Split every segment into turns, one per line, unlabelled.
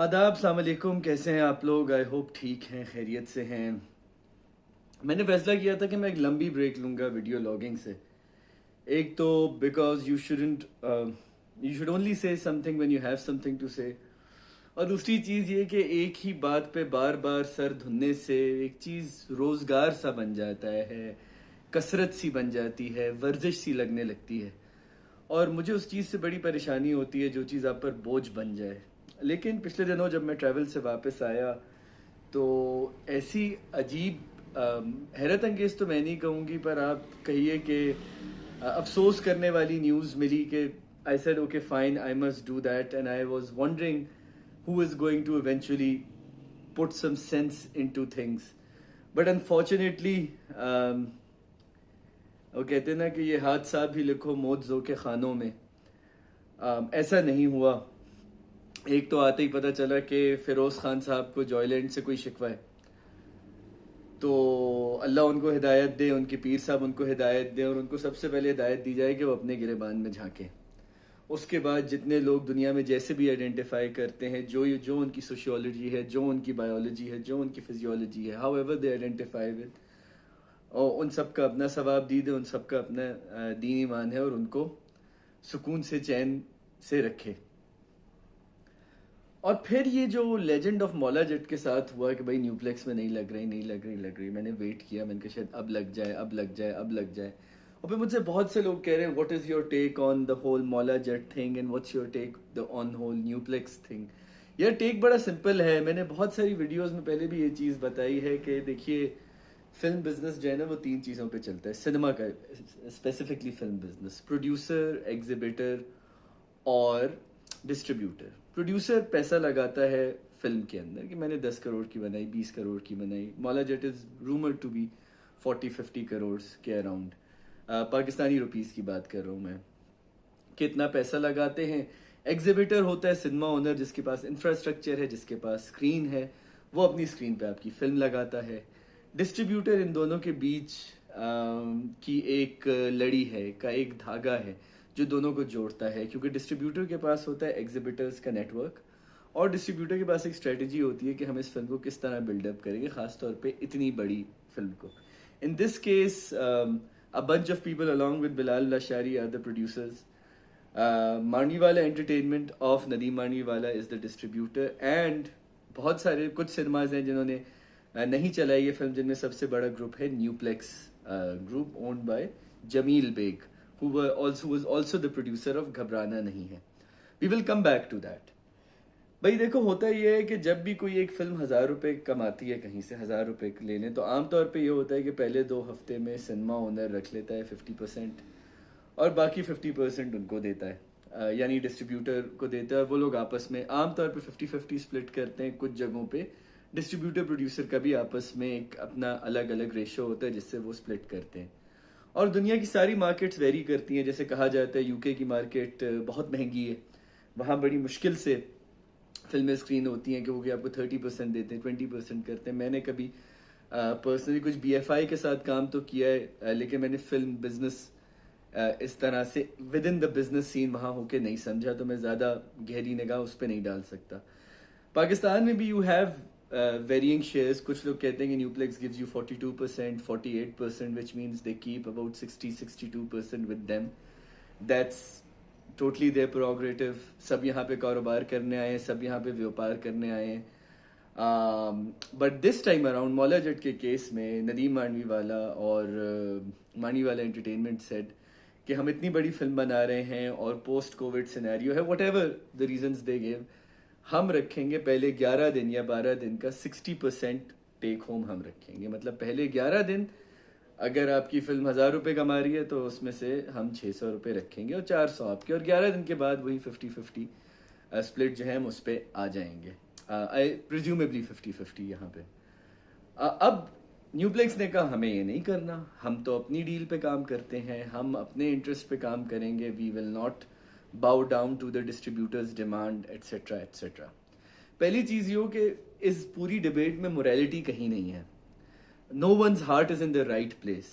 आदाब, अस्सलाम वालेकुम। कैसे हैं आप लोग? आई होप ठीक हैं, खैरियत से हैं। मैंने फैसला किया था कि मैं एक लंबी ब्रेक लूँगा वीडियो लॉगिंग से। एक तो because you should only say something when you have something to say, और दूसरी चीज़ ये कि एक ही बात पे बार बार सर धुनने से एक चीज़ रोज़गार सा बन जाता है, कसरत सी बन जाती है, वर्जिश सी लगने लगती है। और मुझे उस चीज़ से बड़ी परेशानी होती है जो चीज़ आप पर बोझ बन जाए। लेकिन पिछले दिनों जब मैं ट्रैवल से वापस आया तो ऐसी अजीब हैरत अंगेज तो मैं नहीं कहूँगी, पर आप कहिए कि अफसोस करने वाली न्यूज़ मिली कि I said okay fine, I must do that, and I was wondering who is going to eventually put some sense into things. But unfortunately, वो कहते हैं ना कि ये हादसा भी लिखो मौत जो के खानों में, ऐसा नहीं हुआ। एक तो आते ही पता चला कि फिरोज खान साहब को जॉयलैंड से कोई शिकवा है, तो अल्लाह उनको हिदायत दे, उनके पीर साहब उनको हिदायत दे, और उनको सबसे पहले हिदायत दी जाए कि वो अपने गिरेबान में झांकें। उसके बाद जितने लोग दुनिया में जैसे भी आइडेंटिफाई करते हैं, जो उनकी सोशियोलॉजी है, जो उनकी बायोलॉजी है, जो उनकी फिजियोलॉजी है, how ever they identify with, और उन सब का अपना सवाब दीद है, उन सब का अपना दीन ईमान है, और उनको सुकून से चैन से रखे। और फिर ये जो लेजेंड ऑफ मौला जट के साथ हुआ कि भाई न्यूप्लेक्स में नहीं लग रही, मैंने वेट किया, मैंने कहा शायद अब लग जाए, अब लग जाए, अब लग जाए। और फिर मुझसे बहुत से लोग कह रहे हैं what is your take on the whole Maula Jatt thing and what's your take the on whole Nueplex thing. यार टेक बड़ा सिंपल है, मैंने बहुत सारी वीडियोस में पहले भी ये चीज़ बताई है कि देखिए फिल्म बिजनेस जो है ना वो तीन चीज़ों पे चलता है, सिनेमा का specifically film business, producer, exhibitor और डिस्ट्रीब्यूटर। प्रोड्यूसर पैसा लगाता है फिल्म के अंदर कि मैंने 10 करोड़ की बनाई, 20 करोड़ की बनाई। Maula Jatt is rumour to be 40-50 crore के अराउंड, पाकिस्तानी रुपीस की बात कर रहा हूँ मैं, कितना पैसा लगाते हैं। एग्जिबिटर होता है सिनेमा ओनर, जिसके पास इंफ्रास्ट्रक्चर है, जिसके पास स्क्रीन है, वो अपनी स्क्रीन पे आपकी फिल्म लगाता है। डिस्ट्रीब्यूटर इन दोनों के बीच की एक लड़ी है, का एक धागा है जो दोनों को जोड़ता है, क्योंकि डिस्ट्रीब्यूटर के पास होता है एग्जिबिटर्स का नेटवर्क, और डिस्ट्रीब्यूटर के पास एक स्ट्रेटजी होती है कि हम इस फिल्म को किस तरह बिल्डअप करेंगे, खासतौर पे इतनी बड़ी फिल्म को। In this case a bunch of people along with Bilal Lashari are the producers. Marniwala Entertainment of Nadeem Marniwala is the distributor, and बहुत सारे कुछ सिनेमाज हैं जिन्होंने नहीं चलाई ये फिल्म, जिनमें सबसे बड़ा ग्रुप है Nueplex group, owned by Jameel Baig, who was also the producer of घबराना नहीं है। We will come back to that. भाई देखो, होता ये है कि जब भी कोई एक फिल्म 1000 रुपए कमाती है, कहीं से 1000 रुपए ले लें, तो आमतौर पे ये होता है कि पहले 2 हफ्ते में सिनेमा ओनर रख लेता है 50%, और बाकी 50% उनको देता है, यानी डिस्ट्रीब्यूटर को देता है। वो लोग आपस में आमतौर पे 50-50 स्प्लिट करते हैं। कुछ जगहों पे डिस्ट्रीब्यूटर प्रोड्यूसर का भी आपस में एक अपना अलग अलग रेशो होता है जिससे वो स्प्लिट करते हैं। और दुनिया की सारी मार्केट्स वेरी करती हैं। जैसे कहा जाता है यूके की मार्केट बहुत महंगी है, वहाँ बड़ी मुश्किल से फिल्में स्क्रीन होती हैं, क्योंकि आपको 30% देते हैं, 20% करते हैं। मैंने कभी पर्सनली कुछ BFI के साथ काम तो किया है, लेकिन मैंने फिल्म बिजनेस इस तरह से within the business scene वहाँ होके नहीं समझा, तो मैं ज़्यादा गहरी निगाह उस पर नहीं डाल सकता। पाकिस्तान में भी यू हैव वेरिंग शेयर्स। कुछ लोग कहते हैं कि Nueplex gives you 42%, 48%, which means they keep about 60-62% with them. That's totally their prerogative. सब यहाँ पे कारोबार करने आए हैं, सब यहाँ पे व्यापार करने आए हैं। But this time around Maula Jatt के केस में नदीम मांडवीवाला और मांडवीवाला एंटरटेनमेंट सेड कि हम इतनी बड़ी फिल्म बना रहे हैं और पोस्ट कोविड सिनेरियो है, whatever the reasons they give, हम रखेंगे पहले 11 दिन या 12 दिन का 60% टेक होम हम रखेंगे। मतलब पहले 11 दिन अगर आपकी फिल्म 1000 रुपये कमा रही है तो उसमें से हम 600 रुपये रखेंगे और 400 आपके, और 11 दिन के बाद वही 50-50 स्प्लिट जो है हम उस पर आ जाएंगे। आई प्रिज्यूमेबली 50-50 यहाँ पे। अब न्यूप्लेक्स ने कहा हमें ये नहीं करना, हम तो अपनी डील पे काम करते हैं, हम अपने इंटरेस्ट पे काम करेंगे, we will not bow down to the distributors demand, etcetera etcetera. पहली चीज़ ये हो कि इस पूरी डिबेट में मोरालिटी कहीं नहीं है। No one's heart is in the right place.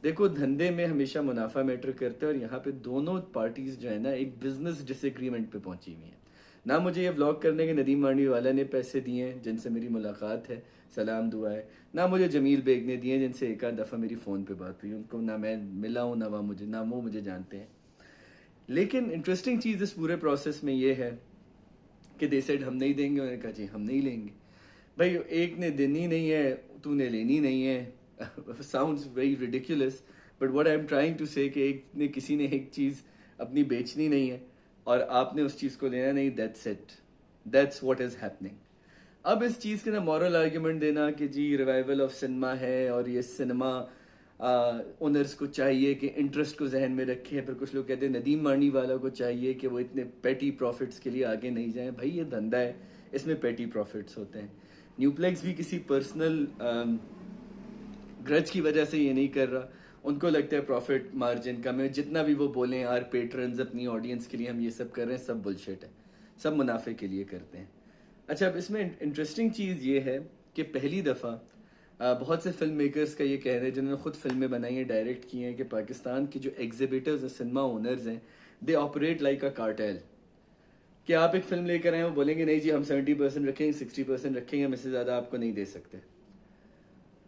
देखो, धंधे में हमेशा मुनाफा मैटर करता है, और यहाँ पे दोनों पार्टीज जो है ना एक बिजनेस डिसएग्रीमेंट पे पहुंची हुई हैं। ना मुझे ये व्लॉग करने के नदीम मांडवीवाला ने पैसे दिए हैं जिनसे मेरी मुलाकात है, सलाम दुआ है, ना मुझे जमील बेग ने दिए हैं जिनसे एक आध दफ़ा मेरी फ़ोन पे बात हुई, उनको ना मैं मिला हूँ ना वो मुझे जानते हैं। लेकिन इंटरेस्टिंग चीज़ इस पूरे प्रोसेस में ये है कि दे सेड हम नहीं देंगे, उन्होंने कहा जी हम नहीं लेंगे। भाई एक ने देनी नहीं है, तूने लेनी नहीं है। Sounds very ridiculous, but what I am trying to say कि एक ने किसी ने एक चीज़ अपनी बेचनी नहीं है और आपने उस चीज़ को लेना नहीं, that's it, that's what is happening. अब इस चीज़ के ना मॉरल आर्ग्यूमेंट देना कि जी रिवाइवल ऑफ सिनेमा है और ये सिनेमा ओनर्स को चाहिए कि इंटरेस्ट को जहन में रखे, फिर कुछ लोग कहते हैं नदीम मांडवीवाला को चाहिए कि वो इतने पेटी प्रॉफिट्स के लिए आगे नहीं जाएं। भाई ये धंधा है, इसमें पेटी प्रॉफिट्स होते हैं। न्यूप्लेक्स भी किसी पर्सनल ग्रज की वजह से ये नहीं कर रहा, उनको लगता है प्रॉफिट मार्जिन कम है, जितना भी वो बोलें आर पेट्रन्स अपनी ऑडियंस के लिए हम ये सब कर रहे हैं, सब बुलशिट है, सब मुनाफे के लिए करते हैं। अच्छा, अब इसमें इंटरेस्टिंग चीज़ ये है कि पहली दफ़ा बहुत से फिल्म मेकर्स का ये कहना है जिन्होंने खुद फिल्में बनाई हैं, डायरेक्ट की हैं, कि पाकिस्तान के जो एग्जिबिटर्स और सिनेमा ओनर्स हैं, they operate like a cartel. कि आप एक फिल्म लेकर आए, वो बोलेंगे नहीं जी हम 70% रखेंगे, 60% रखेंगे, हम इससे ज़्यादा आपको नहीं दे सकते।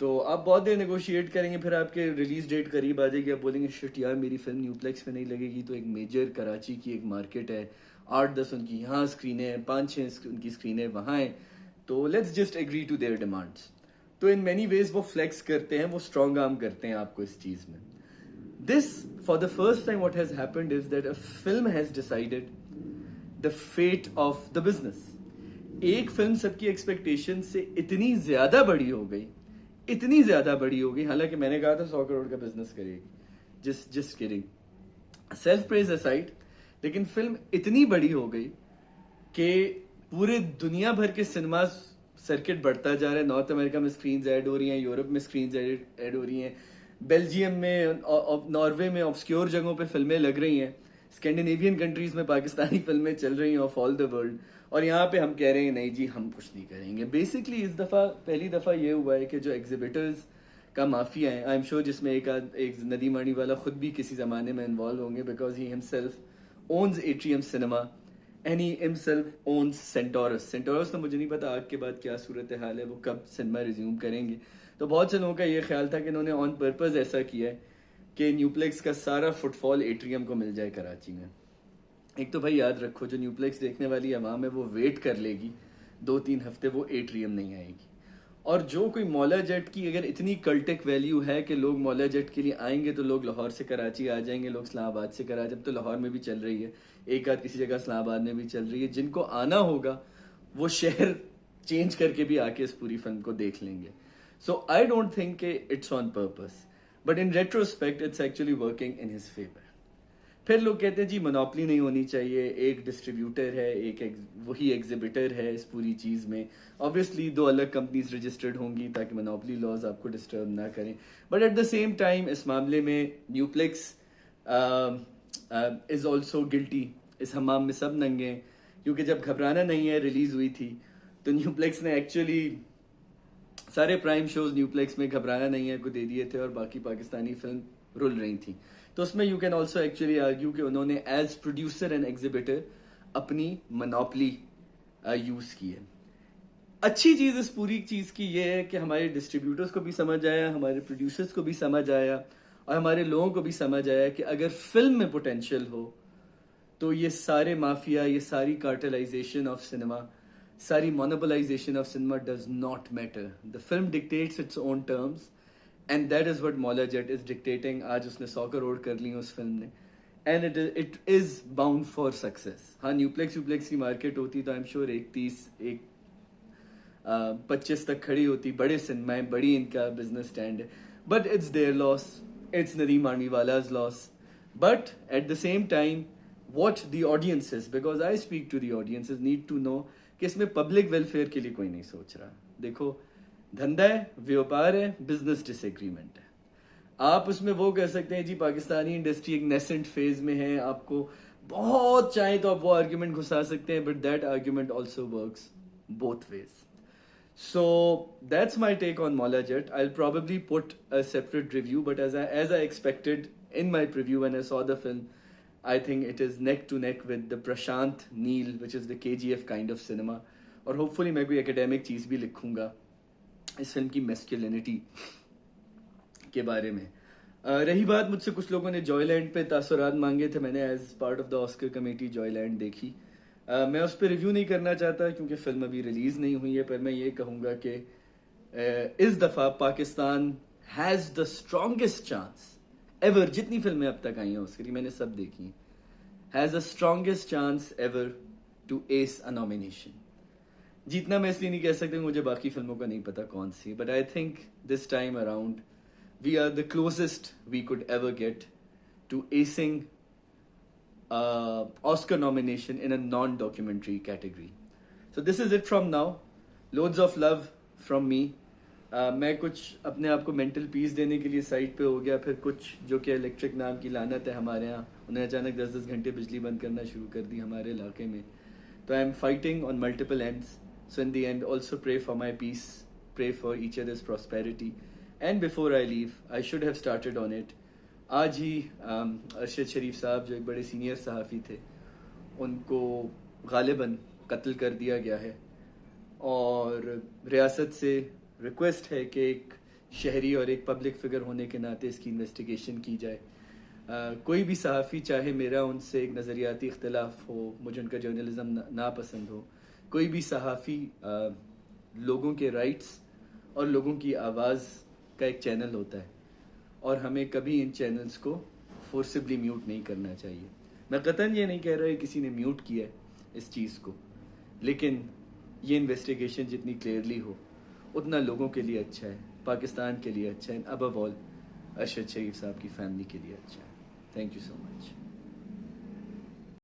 तो आप बहुत देर नेगोशिएट करेंगे, फिर आपके रिलीज डेट करीब आ जाएगी, आप बोलेंगे शिट यार मेरी फिल्म न्यूप्लेक्स में नहीं लगेगी, तो एक मेजर कराची की एक मार्केट है, 8-10 उनकी यहाँ स्क्रीनें हैं, 5-6 उनकी स्क्रीनें वहाँ हैं, तो let's just agree to their demands. तो इन मैनी वेज वो फ्लेक्स करते हैं, वो स्ट्रॉन्ग आर्म करते हैं आपको इस चीज़ में। This for the first time what has happened is that a film has decided the fate of the business. एक फिल्म सबकी एक्सपेक्टेशन से इतनी ज्यादा बड़ी हो गई, इतनी ज्यादा बड़ी हो गई, हालांकि मैंने कहा था 100 करोड़ का बिजनेस करेगी, just kidding, self praise aside, लेकिन फिल्म इतनी बड़ी हो गई कि पूरे दुनिया भर के सिनेमा सर्किट बढ़ता जा रहा है। नॉर्थ अमेरिका में स्क्रीन्स ऐड हो रही हैं, यूरोप में स्क्रीन्स ऐड हो रही हैं, बेल्जियम में, नॉर्वे में ऑब्सक्योर जगहों पे फिल्में लग रही हैं, स्कैंडिनेवियन कंट्रीज में पाकिस्तानी फिल्में चल रही हैं ऑफ ऑल द वर्ल्ड, और यहाँ पे हम कह रहे हैं नहीं जी हम कुछ नहीं करेंगे। बेसिकली इस दफ़ा पहली दफ़ा ये हुआ है कि जो एग्जिबिटर्स का माफिया है, आई एम श्योर जिसमें एक नदीम मांडवीवाला खुद भी किसी ज़माने में इन्वॉल्व होंगे, because he himself owns Atrium cinema and he himself owns Centaurus. Centaurus तो मुझे नहीं पता आग के बाद क्या सूरत हाल है, वो कब सिनेमा रिज्यूम करेंगे। तो बहुत से लोगों का ये ख्याल था कि इन्होंने ऑन पर्पज़ ऐसा किया है कि न्यूप्लेक्स का सारा फुटफॉल एट्रियम को मिल जाए कराची में। एक तो भाई याद रखो, जो न्यूप्लेक्स देखने वाली आवाम है वो वेट कर लेगी 2-3 हफ्ते, वो एट्रियम नहीं आएगी। और जो कोई मौला जेट की अगर इतनी कल्टिक वैल्यू है कि लोग मौला जेट के लिए आएंगे, तो लोग लाहौर से कराची आ जाएंगे, लोग इस्लामाबाद से कराची, अब तो लाहौर में भी चल रही है, एक आध किसी जगह इस्लामाबाद में भी चल रही है, जिनको आना होगा वो शहर चेंज करके भी आके इस पूरी फिल्म को देख लेंगे। So I don't think it's on purpose, but in retrospect it's actually working in his favour. फिर लोग कहते हैं जी मोनोपली नहीं होनी चाहिए, एक डिस्ट्रीब्यूटर है, वही एग्जिबिटर है इस पूरी चीज़ में। ऑब्वियसली 2 अलग कंपनीज रजिस्टर्ड होंगी ताकि मोनोपली लॉज आपको डिस्टर्ब ना करें, but at the same time इस मामले में न्यूप्लेक्स इज़ ऑल्सो गिल्टी। इस हमाम में सब नंगे हैं, क्योंकि जब घबराना नहीं है रिलीज़ हुई थी तो न्यूप्लेक्स ने एक्चुअली सारे प्राइम शोज न्यूप्लेक्स में घबराना नहीं है को दे दिए थे और बाकी पाकिस्तानी फिल्म रुल रही थी। तो उसमें you can also actually argue कि उन्होंने एज प्रोड्यूसर एंड एग्जिबिटर अपनी मोनोपली यूज़ की है। अच्छी चीज़ इस पूरी चीज़ की ये है कि हमारे डिस्ट्रीब्यूटर्स को भी समझ आया, हमारे प्रोड्यूसर्स को भी समझ आया और हमारे लोगों को भी समझ आया कि अगर फिल्म में पोटेंशियल हो तो ये सारे माफिया, ये सारी कार्टेलाइजेशन ऑफ सिनेमा, सारी monopolisation of cinema does not matter. The film dictates its own terms and that is what मौला जेट इज डिक्टेटिंग। आज उसने 100 करोड़ कर ली उस फिल्म ने, and it is bound for success. हाँ, न्यूप्लेक्स की मार्केट होती तो आई एम श्योर 25 तक खड़ी होती, बड़े सिनेमाएं, बड़ी इनका बिजनेस स्टैंड है, but it's their loss, it's Nadeem Mandviwalla's loss. But at the same time what the audiences, because I speak to the audiences, need to know कि इसमें पब्लिक वेलफेयर के लिए कोई नहीं सोच रहा। देखो, धंधा है, व्यापार है, बिजनेस डिसएग्रीमेंट है। आप उसमें वो कह सकते हैं जी पाकिस्तानी इंडस्ट्री एक नेसेंट फेज में है, आपको बहुत चाहे तो आप वो आर्ग्यूमेंट घुसा सकते हैं, but that argument also works both ways. So that's my take on Maula Jet. I'll probably put a separate review, but as I expected in my preview when I saw the film, I think it is neck to neck with the Prashant Neel, which is the KGF kind of cinema. और hopefully मैं कोई academic चीज़ भी लिखूंगा इस film की masculinity के बारे में. रही बात, मुझसे कुछ लोगों ने जॉयलैंड पे तासुरात मांगे थे. मैंने as part of the Oscar committee Joyland देखी. मैं उस पर रिव्यू नहीं करना चाहता क्योंकि फिल्म अभी रिलीज नहीं हुई है, पर मैं ये कहूँगा कि इस दफ़ा Pakistan has the strongest chance ever. जितनी फिल्में अब तक आई हैं ऑस्कर की मैंने सब देखी हैं. Has the strongest chance ever to ace a nomination. जीतना मैं इसलिए नहीं कह सकता, मुझे बाकी फिल्मों का नहीं पता कौन सी, but I think this time around we are the closest we could ever get to acing Oscar nomination in a non-documentary category. So this is it from now. Loads of love from me. मैं कुछ अपने आप को mental peace देने के लिए side पे हो गया, फिर कुछ जो कि इलेक्ट्रिक नाम की लानत है हमारे यहाँ, उन्हें अचानक 10-10 घंटे बिजली बंद करना शुरू कर दी हमारे इलाके में. तो I am fighting on multiple ends. So in the end also pray for my peace, pray for each others prosperity. And before I leave I should have started on it. आज ही अरशद शरीफ साहब जो एक बड़े सीनियर सहाफ़ी थे, उनको गालिबन कत्ल कर दिया गया है. और रियासत से रिक्वेस्ट है कि एक शहरी और एक पब्लिक फिगर होने के नाते इसकी इन्वेस्टिगेशन की जाए. कोई भी सहाफ़ी, चाहे मेरा उनसे एक नज़रियाती इख्तलाफ हो, मुझे उनका जर्नलिज़म नापसंद हो, कोई भी सहाफ़ी लोगों के राइट्स और लोगों की आवाज़ का एक चैनल होता है, और हमें कभी इन चैनल्स को फोर्सिबली म्यूट नहीं करना चाहिए. मैं कतन ये नहीं कह रहा है किसी ने म्यूट किया है इस चीज़ को, लेकिन ये इन्वेस्टिगेशन जितनी क्लियरली हो उतना लोगों के लिए अच्छा है, पाकिस्तान के लिए अच्छा है, अबव ऑल अरशद शरीफ साहब की फैमिली के लिए अच्छा है. Thank you so much.